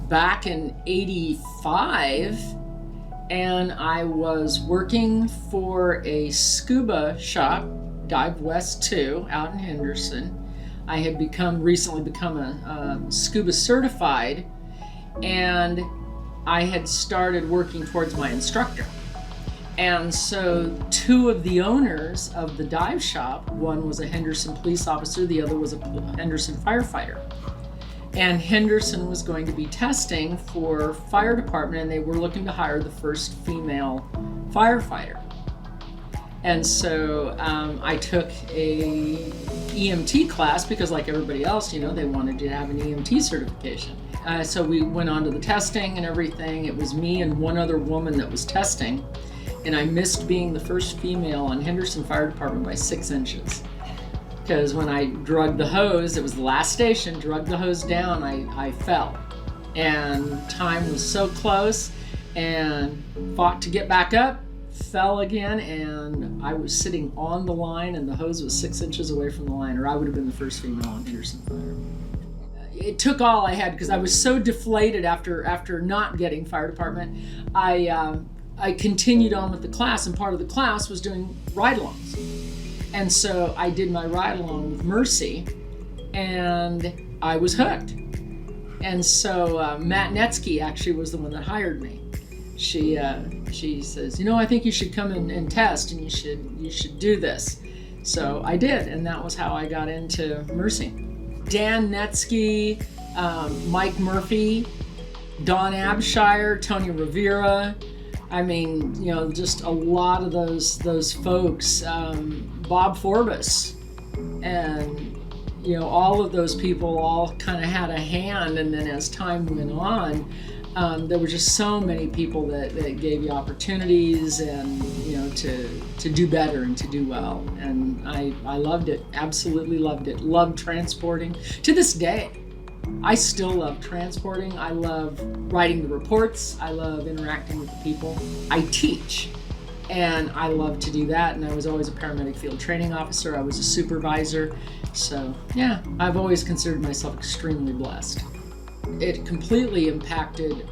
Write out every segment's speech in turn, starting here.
back in '85, and I was working for a scuba shop, Dive West 2, out in Henderson. I had recently become a scuba certified, and I had started working towards my instructor. And so two of the owners of the dive shop, one was a Henderson police officer, the other was a Henderson firefighter. And Henderson was going to be testing for fire department, and they were looking to hire the first female firefighter. And so I took a EMT class because, like everybody else, they wanted to have an EMT certification. So we went on to the testing and everything. It was me and one other woman that was testing. And I missed being the first female on Henderson Fire Department by 6 inches. Because when I drugged the hose, it was the last station, drugged the hose down, I fell. And time was so close, and fought to get back up, fell again, and I was sitting on the line, and the hose was 6 inches away from the line, or I would have been the first female on Henderson Fire. It took all I had, because I was so deflated after not getting fire department. I continued on with the class, and part of the class was doing ride-alongs. And so I did my ride-along with Mercy, and I was hooked. And so Matt Netsky actually was the one that hired me. She says, I think you should come and test, and you should do this. So I did, and that was how I got into Mercy. Dan Netsky, Mike Murphy, Don Abshire, Tony Rivera. I mean, just a lot of those folks, Bob Forbes, and, all of those people all kind of had a hand. And then as time went on, there were just so many people that gave you opportunities and, to do better and to do well. And I loved it, absolutely loved it. Loved transporting. To this day, I still love transporting. I love writing the reports. I love interacting with the people. I teach, and I love to do that. And I was always a paramedic field training officer. I was a supervisor. So yeah, I've always considered myself extremely blessed. It completely impacted,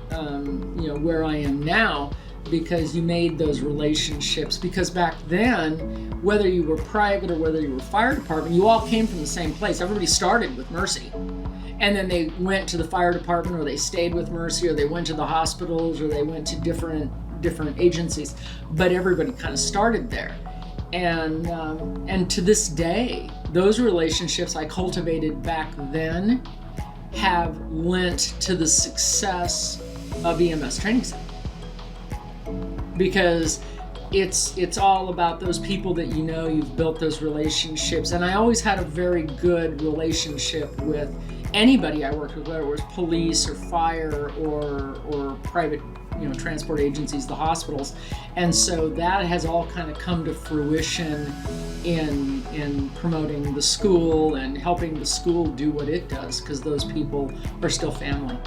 where I am now, because you made those relationships. Because back then, whether you were private or whether you were fire department, you all came from the same place. Everybody started with Mercy. And then they went to the fire department, or they stayed with Mercy, or they went to the hospitals, or they went to different agencies. But everybody kind of started there. And to this day, those relationships I cultivated back then have lent to the success of EMS Training Center. Because it's all about those people that you've built those relationships. And I always had a very good relationship with anybody I worked with, whether it was police or fire or private, transport agencies, the hospitals. And so that has all kind of come to fruition in promoting the school and helping the school do what it does, because those people are still family.